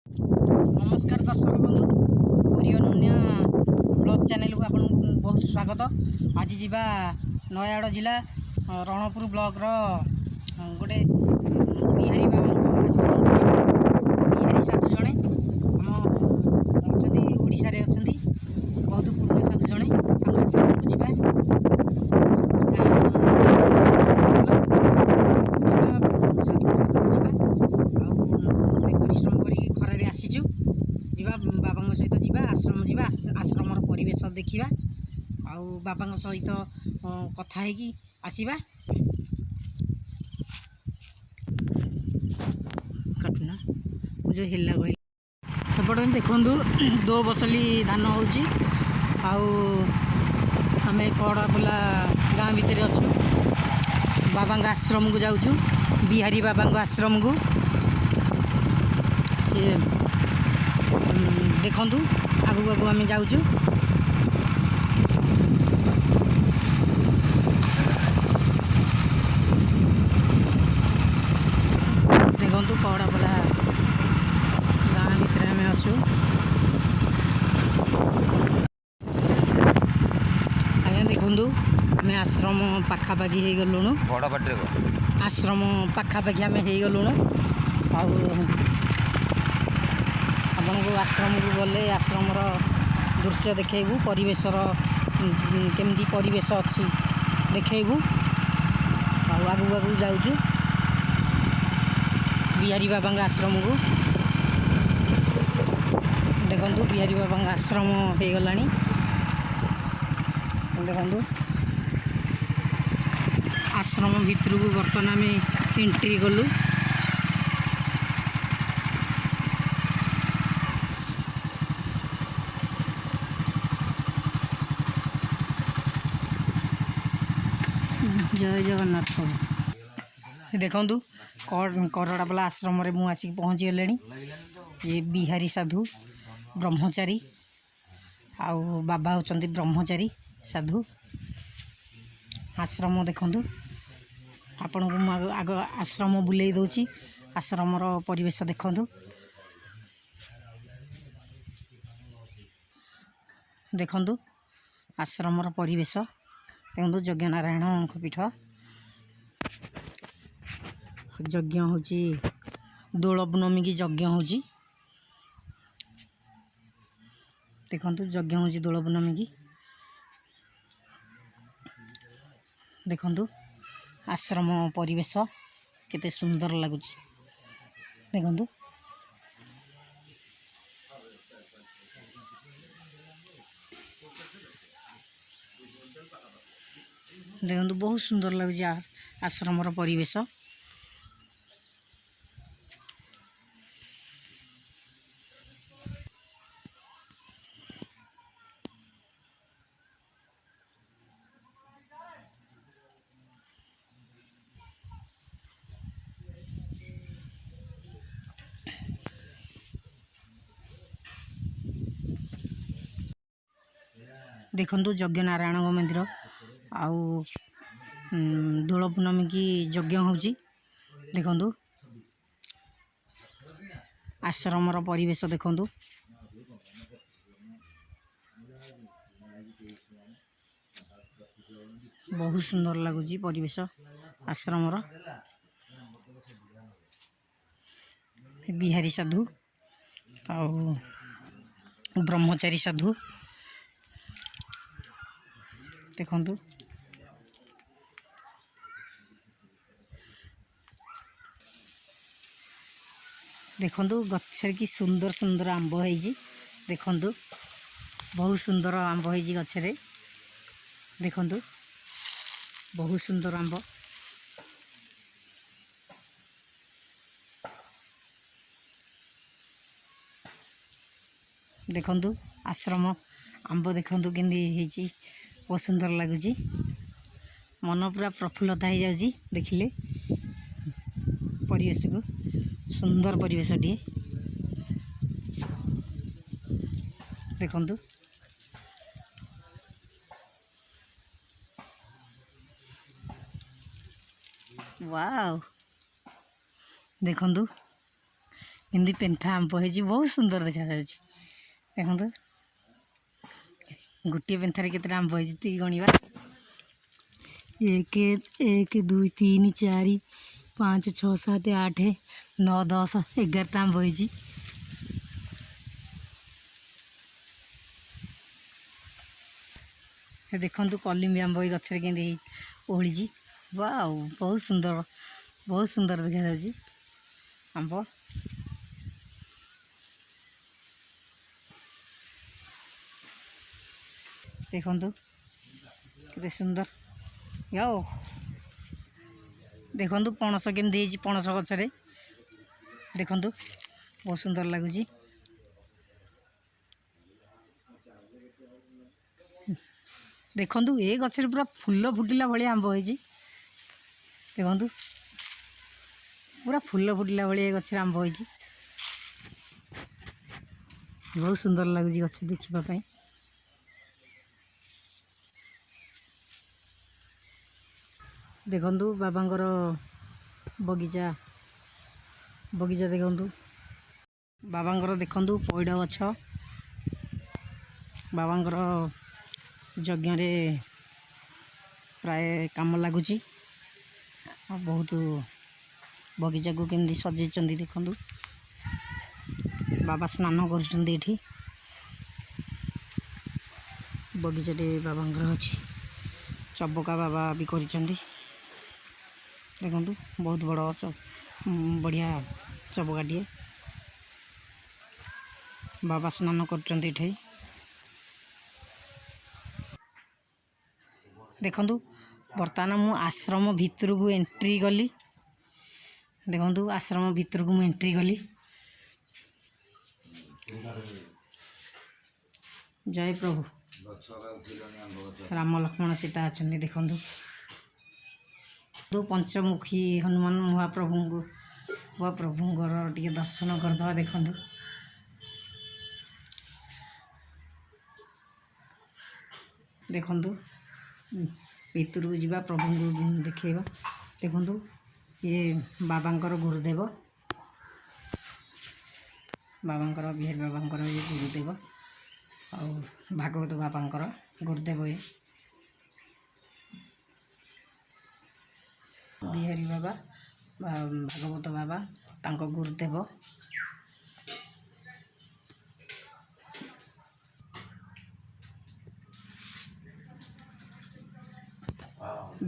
नमस्कार दर्शक बंधु पुरी अनन्या ब्लॉग चैनल को आपन बहुत स्वागत। आज जीवा नयागढ़ जिला रणपुर ब्लॉक रो गोटे बिहारी बाबा आश्रम बिहारी साधु जड़े आम अच्छा ओडिशा रे अच्छा बहुत पुराना साधु जड़े आश्रम को जीवा परिश्रम कर खरारे आसीचु जीवा बाबा सहित जीवा आश्रम जीवा आश्रमर परिवेश देखा आउ बाबा सहित कथा है आसवा कटना जो हिला कहली एपटे देखु दो बसली धान हो आम कड़ा बुला गाँ भितर अच्छु बाबा आश्रम को जाऊँ बिहारी बाबा आश्रम को सी देखु आगू आगू आम जाऊँ देखु कड़ा बोला गाँ भितर आम अच्छु आज्ञा देखु आम आश्रम पाखापाखि हो गलुणु आश्रम पाखापाखि आम हो गलुणु आपन को आश्रम को गले आश्रमर दृश्य देखु परिवेशर केमती परिवेश अच्छी देखु आगू आगू जाऊँ बिहारी बाबा आश्रम को देखु बिहारी बाबा आश्रम हो गला देखु आश्रम भितर को बर्तमान आम एंट्री कलु जय जगन्नाथ प्रभु देखु करड़ाबला आश्रम रे मु आसिक पहुँची गले ये बिहारी साधु ब्रह्मचारी आउ बाबा होचंती ब्रह्मचारी साधु आश्रम देखु आपण को आग आश्रम बुले दौची आश्रमर परिवेश देखु देखु आश्रमर परिवेश देखु यज्ञ नारायण पीठ यज्ञ हूँ दोल पूर्णमी की यज्ञ हूँ देखु यज्ञ हूँ दोल पूर्णमी की देखु आश्रम परिवेश केते सुंदर लगुच देखु देखु बहुत सुंदर लगुच आश्रमर परिवेश देखु यज्ञ नारायण मंदिर आउ दोल पूर्णमी की यज्ञ हूँ देखु आश्रमर परिवेश देखु बहुत सुंदर लगुच परिवेश आश्रमर बिहारी साधु आउ ब्रह्मचारी साधु देखु देखु गचर की सुंदर सुंदर आंब है देखु बहुत सुंदर आंब है गचरे देखु बहुत सुंदर आंब देखु आश्रम आंब देखु केंदी बहुत सुंदर लगुच मन पूरा प्रफुल्लता हो जाऊँगी देखिले परिवेश को सुंदर परिवेश टी देखु वाव देखु ଏମିତି ପେନ୍ଥା ଆମ୍ବ ହେଇଛି, ବହୁତ ସୁନ୍ଦର ଦେଖାଯାଉଛି। ଦେଖନ୍ତୁ ଗୋଟିଏ ପେନ୍ଥାରେ କେତେଟା ଆମ୍ବ ହେଇଛି ଟିକେ ଗଣିବା। 1 1 2 3 4 5 6 7 8 9 10 11ଟା ଆମ୍ବ ହେଇଛି। ଦେଖନ୍ତୁ କଲିମ୍ବି ଆମ୍ବ ଏଇ ଗଛରେ କେମିତି ଓହଳିଛି। ୱାଉ, ବହୁତ ସୁନ୍ଦର ଦେଖାଯାଉଛି ଆମ୍ବ। ଦେଖନ୍ତୁ କେତେ ସୁନ୍ଦର। ୟାଓ, ଦେଖନ୍ତୁ ପଣସ କେମିତି ହେଇଛି ପଣସ ଗଛରେ। ଦେଖନ୍ତୁ ବହୁତ ସୁନ୍ଦର ଲାଗୁଛି। ଦେଖନ୍ତୁ ଏ ଗଛରେ ପୁରା ଫୁଲ ଫୁଟିଲା ଭଳିଆ ଆମ୍ବ ହେଇଛି। ଦେଖନ୍ତୁ ପୁରା ଫୁଲ ଫୁଟିଲା ଭଳିଆ ଏ ଗଛରେ ଆମ୍ବ ହେଇଛି। ବହୁତ ସୁନ୍ଦର ଲାଗୁଛି ଗଛ ଦେଖିବା ପାଇଁ। ଦେଖନ୍ତୁ ବାବାଙ୍କର ବଗିଚା ଦେଖନ୍ତୁ ବାବାଙ୍କର, ଦେଖନ୍ତୁ ପଇଡ଼ ଗଛ। ବାବାଙ୍କର ଯଜ୍ଞରେ ପ୍ରାୟ କାମ ଲାଗୁଛି। ଆଉ ବହୁତ ବଗିଚାକୁ କେମିତି ସଜେଇଛନ୍ତି ଦେଖନ୍ତୁ। ବାବା ସ୍ନାନ କରୁଛନ୍ତି ଏଠି। ବଗିଚାଟେ ବାବାଙ୍କର ଅଛି। ଚବକା ବାବା ବି କରିଛନ୍ତି। ଦେଖନ୍ତୁ ବହୁତ ବଢ଼ିଆ ଚବକାଟିଏ। ବାବା ସ୍ନାନ କରୁଛନ୍ତି ଏଠି। ଦେଖନ୍ତୁ ବର୍ତ୍ତମାନ ମୁଁ ଆଶ୍ରମ ଭିତରକୁ ଏଣ୍ଟ୍ରି କଲି। ଦେଖନ୍ତୁ ଆଶ୍ରମ ଭିତରକୁ ମୁଁ ଏଣ୍ଟ୍ରି କଲି। ଜୟ ପ୍ରଭୁ। ରାମ ଲକ୍ଷ୍ମଣ ସୀତା ଅଛନ୍ତି। ଦେଖନ୍ତୁ ପଞ୍ଚମୁଖୀ ହନୁମାନ ମହାପ୍ରଭୁଙ୍କର ଟିକେ ଦର୍ଶନ କରିଦେବା। ଦେଖନ୍ତୁ ଦେଖନ୍ତୁ ଭିତରକୁ ଯିବା, ପ୍ରଭୁଙ୍କୁ ଦେଖେଇବା। ଦେଖନ୍ତୁ ଇଏ ବାବାଙ୍କର ଗୁରୁଦେବ, ବାବାଙ୍କର ବିହାରୀ ବାବାଙ୍କର ଇଏ ଗୁରୁଦେବ, ଆଉ ଭାଗବତ ବାବାଙ୍କର ଗୁରୁଦେବ। ଇଏ ବିହାରୀ ବାବା, ଭାଗବତ ବାବା ତାଙ୍କ ଗୁରୁଦେବ।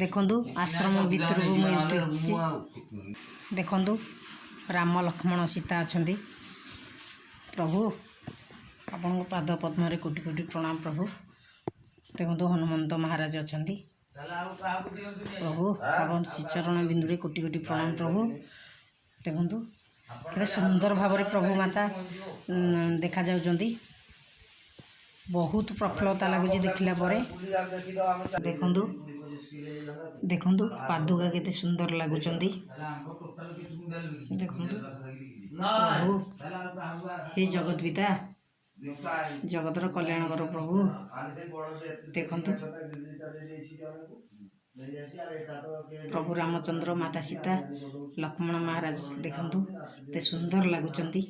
ଦେଖନ୍ତୁ ଆଶ୍ରମ ଭିତରକୁ ମୁଁ ଏଣ୍ଟ୍ରି କରୁଛି। ଦେଖନ୍ତୁ ରାମ ଲକ୍ଷ୍ମଣ ସୀତା ଅଛନ୍ତି। ପ୍ରଭୁ ଆପଣଙ୍କ ପାଦ ପଦ୍ମରେ କୋଟି କୋଟି ପ୍ରଣାମ ପ୍ରଭୁ। ଦେଖନ୍ତୁ ହନୁମନ୍ତ ମହାରାଜ ଅଛନ୍ତି। ପ୍ରଭୁ ଆପଣ ଶ୍ରୀଚରଣ ବିନ୍ଦୁରେ କୋଟି କୋଟି ପ୍ରଣାମ ପ୍ରଭୁ। ଦେଖନ୍ତୁ କେତେ ସୁନ୍ଦର ଭାବରେ ପ୍ରଭୁ ମାତା ଦେଖାଯାଉଛନ୍ତି। ବହୁତ ପ୍ରଫୁଲ୍ଲତା ଲାଗୁଛି ଦେଖିଲା ପରେ। ଦେଖନ୍ତୁ ପାଦୁକା କେତେ ସୁନ୍ଦର ଲାଗୁଛନ୍ତି। ଦେଖନ୍ତୁ ପ୍ରଭୁ ହେ ଜଗତ ପିତା, ଜଗତର କଲ୍ୟାଣକର ପ୍ରଭୁ। ଦେଖନ୍ତୁ ପ୍ରଭୁ ରାମଚନ୍ଦ୍ର, ମାତା ସୀତା, ଲକ୍ଷ୍ମଣ ମହାରାଜ ଦେଖନ୍ତୁ କେତେ ସୁନ୍ଦର ଲାଗୁଛନ୍ତି।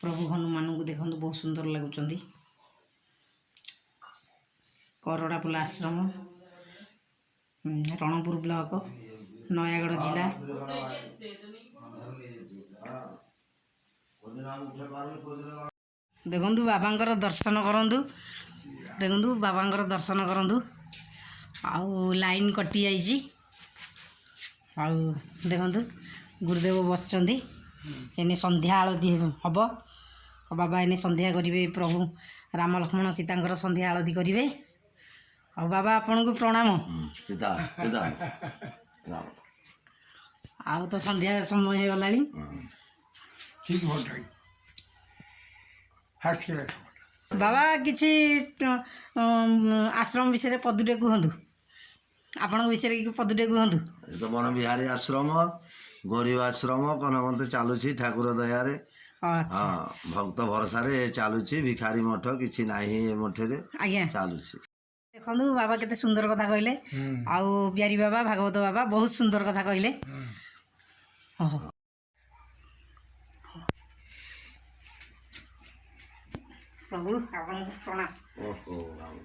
ପ୍ରଭୁ ହନୁମାନଙ୍କୁ ଦେଖନ୍ତୁ ବହୁତ ସୁନ୍ଦର ଲାଗୁଛନ୍ତି। କରଡ଼ାପୋଲା ଆଶ୍ରମ, ରଣପୁର ବ୍ଲକ, ନୟାଗଡ଼ ଜିଲ୍ଲା। ଦେଖନ୍ତୁ ବାବାଙ୍କର ଦର୍ଶନ କରନ୍ତୁ। ଦେଖନ୍ତୁ ବାବାଙ୍କର ଦର୍ଶନ କରନ୍ତୁ। ଆଉ ଲାଇନ୍ କଟିଯାଇଛି। ଆଉ ଦେଖନ୍ତୁ ଗୁରୁଦେବ ବସିଛନ୍ତି। ଏନେ ସନ୍ଧ୍ୟା ଆଳତି ହେବ। ବାବା ଏନେ ସନ୍ଧ୍ୟା କରିବେ। ପ୍ରଭୁ ରାମ ଲକ୍ଷ୍ମଣ ସୀତାଙ୍କର ସନ୍ଧ୍ୟା ଆଳତି କରିବେ। ଆଉ ବାବା ଆପଣଙ୍କୁ ପ୍ରଣାମ। ଆଉ ତ ସନ୍ଧ୍ୟା ସମୟ ହେଇଗଲାଣି। ବାବା କିଛି ଆଶ୍ରମ ବିଷୟରେ ପଦୁଟେ କୁହନ୍ତୁ। ଆପଣଙ୍କ ବିଷୟରେ ପଦୁଟେ କୁହନ୍ତୁ। ତ ବନ ବିହାରୀ ଆଶ୍ରମ, ଗରିବ ଆଶ୍ରମ, କନମତେ ଚାଲୁଛି ଠାକୁର ଦୟାରେ। ହଁ, ଭକ୍ତ ଭରସାରେ ଚାଲୁଛି। ଭିखाରୀ ମଠ କିଛି ନାହିଁ ଏ ମଠରେ। ଆଜ୍ଞା ଚାଲୁଛି। ଦେଖନ୍ତୁ ବାବା କେତେ ସୁନ୍ଦର କଥା କହିଲେ। ଆଉ ବିହାରୀ ବାବା, ଭାଗବତ ବାବା ବହୁତ ସୁନ୍ଦର କଥା କହିଲେ। प्रभु आपन प्रणाम। ओहो राम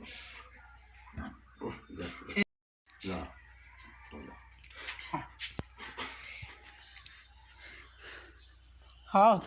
जा हाँ